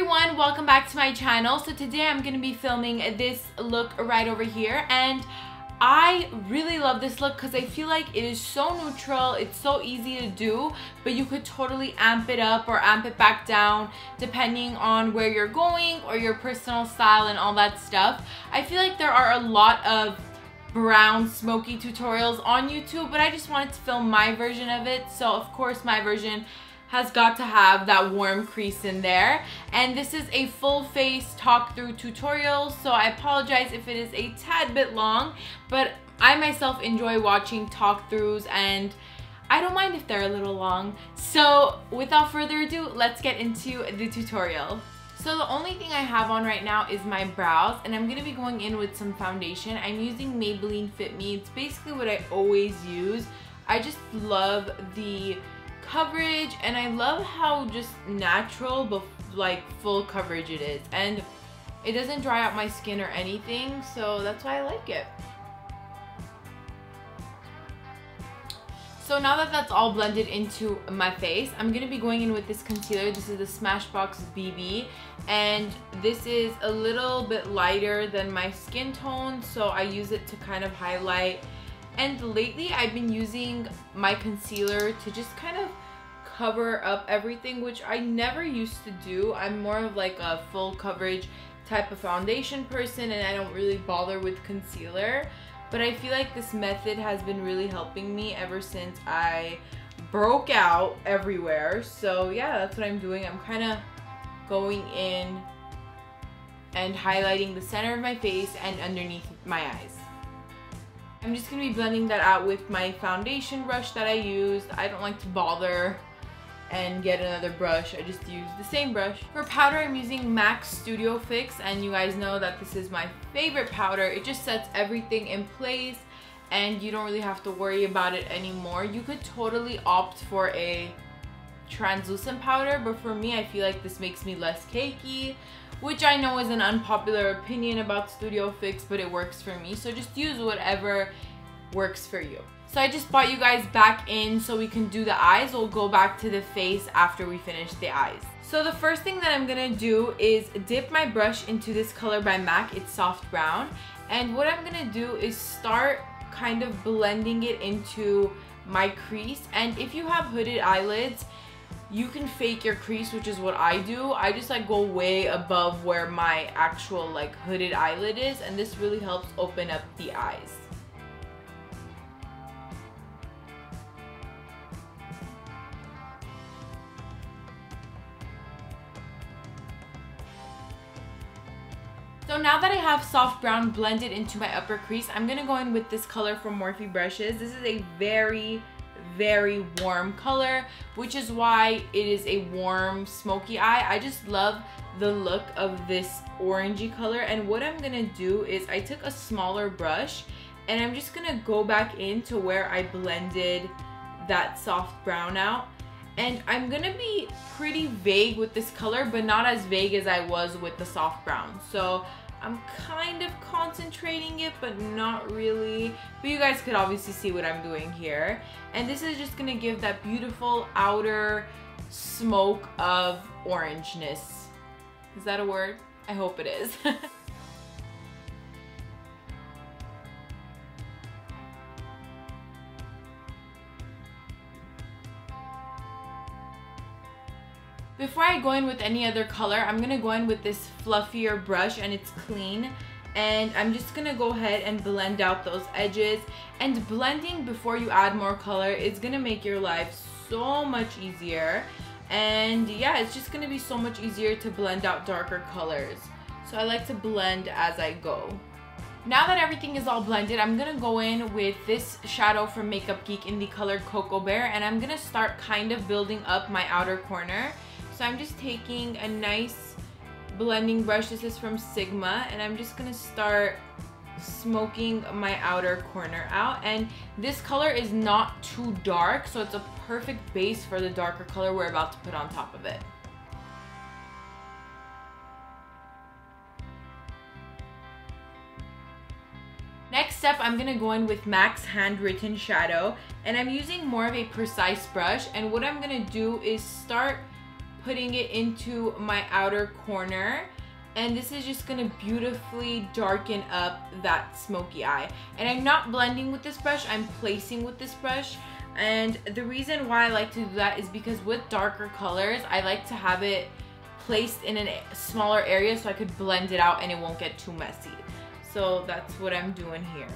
everyone, welcome back to my channel. So today I'm going to be filming this look right over here, and I really love this look because I feel like it is so neutral, it's so easy to do, but you could totally amp it up or amp it back down depending on where you're going or your personal style and all that stuff. I feel like there are a lot of brown smoky tutorials on YouTube, but I just wanted to film my version of it. So of course my version has got to have that warm crease in there, and this is a full face talk through tutorial, so I apologize if it is a tad bit long, but I myself enjoy watching talk throughs and I don't mind if they're a little long. So without further ado, let's get into the tutorial. So the only thing I have on right now is my brows, and I'm going to be going in with some foundation. I'm using Maybelline Fit Me. It's basically what I always use. I just love the coverage, and I love how just natural but like full coverage it is, and it doesn't dry out my skin or anything, so that's why I like it. So now that that's all blended into my face, I'm going to be going in with this concealer. This is the Smashbox BB, and this is a little bit lighter than my skin tone, so I use it to kind of highlight. And lately I've been using my concealer to just kind of cover up everything, which I never used to do. I'm more of like a full coverage type of foundation person, and I don't really bother with concealer. But I feel like this method has been really helping me ever since I broke out everywhere. So yeah, that's what I'm doing. I'm kind of going in and highlighting the center of my face and underneath my eyes. I'm just going to be blending that out with my foundation brush that I used. I don't like to bother and get another brush. I just use the same brush. For powder, I'm using MAC Studio Fix, and you guys know that this is my favorite powder. It just sets everything in place and you don't really have to worry about it anymore. You could totally opt for a translucent powder, but for me, I feel like this makes me less cakey, which I know is an unpopular opinion about Studio Fix, but it works for me. So just use whatever works for you. So I just brought you guys back in so we can do the eyes. We'll go back to the face after we finish the eyes. So the first thing that I'm gonna do is dip my brush into this color by MAC. It's soft brown. And what I'm gonna do is start kind of blending it into my crease. And if you have hooded eyelids, you can fake your crease, which is what I do. I just like go way above where my actual like hooded eyelid is, and this really helps open up the eyes. So now that I have soft brown blended into my upper crease, I'm gonna go in with this color from Morphe brushes. This is a very warm color, which is why it is a warm smoky eye. I just love the look of this orangey color, and what I'm gonna do is I took a smaller brush and I'm just gonna go back into where I blended that soft brown out, and I'm gonna be pretty vague with this color, but not as vague as I was with the soft brown. So I'm kind of concentrating it, but not really. But you guys could obviously see what I'm doing here. And this is just gonna give that beautiful outer smoke of orangeness. Is that a word? I hope it is. Before I go in with any other color, I'm going to go in with this fluffier brush, and it's clean. And I'm just going to go ahead and blend out those edges. And blending before you add more color is going to make your life so much easier. And yeah, it's just going to be so much easier to blend out darker colors. So I like to blend as I go. Now that everything is all blended, I'm going to go in with this shadow from Makeup Geek in the color Cocoa Bear. And I'm going to start kind of building up my outer corner. So I'm just taking a nice blending brush. This is from Sigma, and I'm just gonna start smoking my outer corner out. And this color is not too dark, so it's a perfect base for the darker color we're about to put on top of it. Next step, I'm gonna go in with MAC's Handwritten shadow, and I'm using more of a precise brush, and what I'm gonna do is start putting it into my outer corner. And this is just gonna beautifully darken up that smoky eye. And I'm not blending with this brush, I'm placing with this brush. And the reason why I like to do that is because with darker colors, I like to have it placed in a smaller area so I could blend it out and it won't get too messy. So that's what I'm doing here.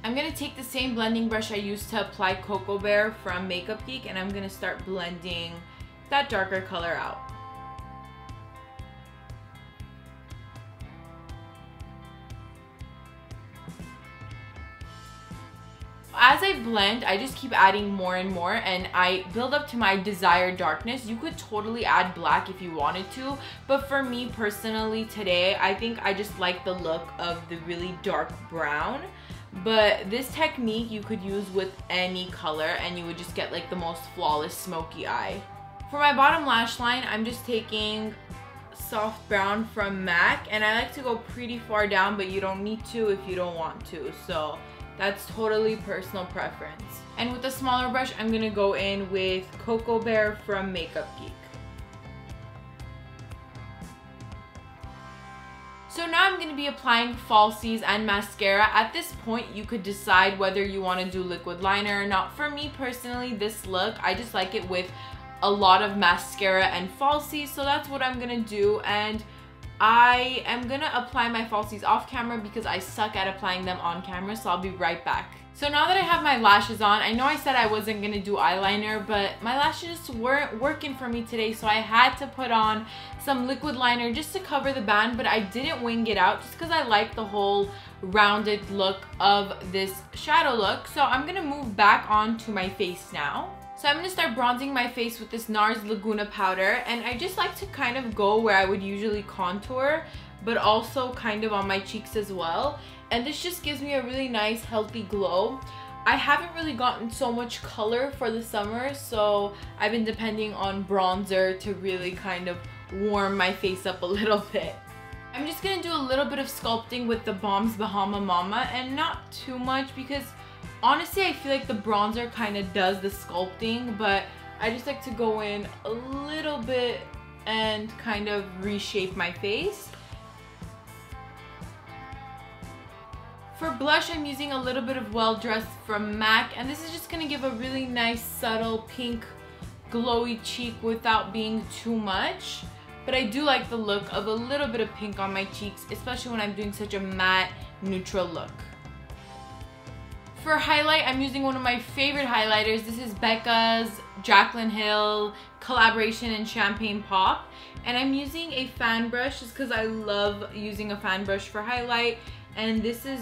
I'm going to take the same blending brush I used to apply Cocoa Bear from Makeup Geek, and I'm going to start blending that darker color out. As I blend, I just keep adding more and more, and I build up to my desired darkness. You could totally add black if you wanted to, but for me personally today, I think I just like the look of the really dark brown. But this technique you could use with any color and you would just get like the most flawless smoky eye. For my bottom lash line, I'm just taking soft brown from MAC, and I like to go pretty far down, but you don't need to if you don't want to. So that's totally personal preference. And with a smaller brush, I'm gonna go in with Cocoa Bear from Makeup Geek. So now I'm going to be applying falsies and mascara. At this point, you could decide whether you want to do liquid liner or not. For me personally, this look, I just like it with a lot of mascara and falsies. So that's what I'm going to do. And I am going to apply my falsies off camera because I suck at applying them on camera. So I'll be right back. So now that I have my lashes on, I know I said I wasn't going to do eyeliner, but my lashes weren't working for me today, so I had to put on some liquid liner just to cover the band, but I didn't wing it out just because I like the whole rounded look of this shadow look. So I'm going to move back onto my face now. So I'm going to start bronzing my face with this NARS Laguna powder, and I just like to kind of go where I would usually contour, but also kind of on my cheeks as well. And this just gives me a really nice healthy glow. I haven't really gotten so much color for the summer, so I've been depending on bronzer to really kind of warm my face up a little bit. I'm just gonna do a little bit of sculpting with TheBalm's Bahama Mama, and not too much because honestly I feel like the bronzer kind of does the sculpting, but I just like to go in a little bit and kind of reshape my face. For blush, I'm using a little bit of Well Dressed from MAC, and this is just going to give a really nice subtle pink glowy cheek without being too much. But I do like the look of a little bit of pink on my cheeks, especially when I'm doing such a matte neutral look. For highlight, I'm using one of my favorite highlighters. This is BECCA's Jaclyn Hill collaboration in Champagne Pop, and I'm using a fan brush just because I love using a fan brush for highlight. And this is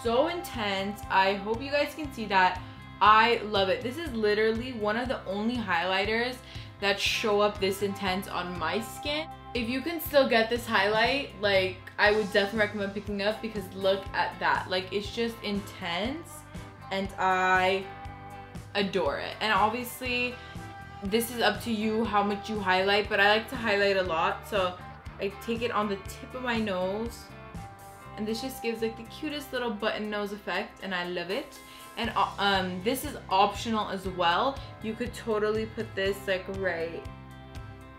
so intense. I hope you guys can see that. I love it. This is literally one of the only highlighters that show up this intense on my skin. If you can still get this highlight, like, I would definitely recommend picking up because look at that. Like, it's just intense and I adore it. And obviously, this is up to you how much you highlight, but I like to highlight a lot. So I take it on the tip of my nose. And this just gives like the cutest little button nose effect, and I love it. And this is optional as well. You could totally put this like right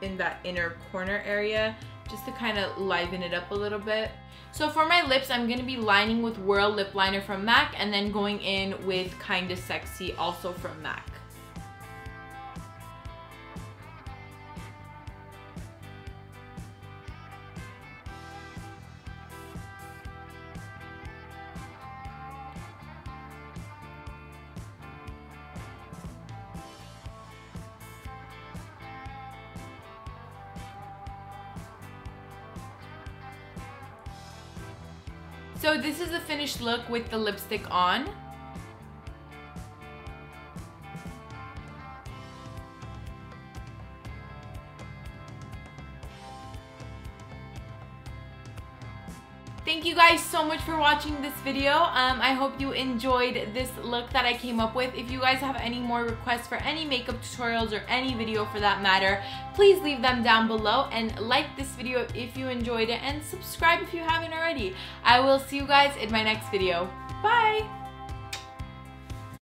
in that inner corner area just to kind of liven it up a little bit. So for my lips, I'm going to be lining with Whirl lip liner from MAC, and then going in with Kinda Sexy also from MAC. So this is the finished look with the lipstick on. Thank you guys so much for watching this video. I hope you enjoyed this look that I came up with. If you guys have any more requests for any makeup tutorials or any video for that matter, please leave them down below, and like this video if you enjoyed it, and subscribe if you haven't already. I will see you guys in my next video. Bye!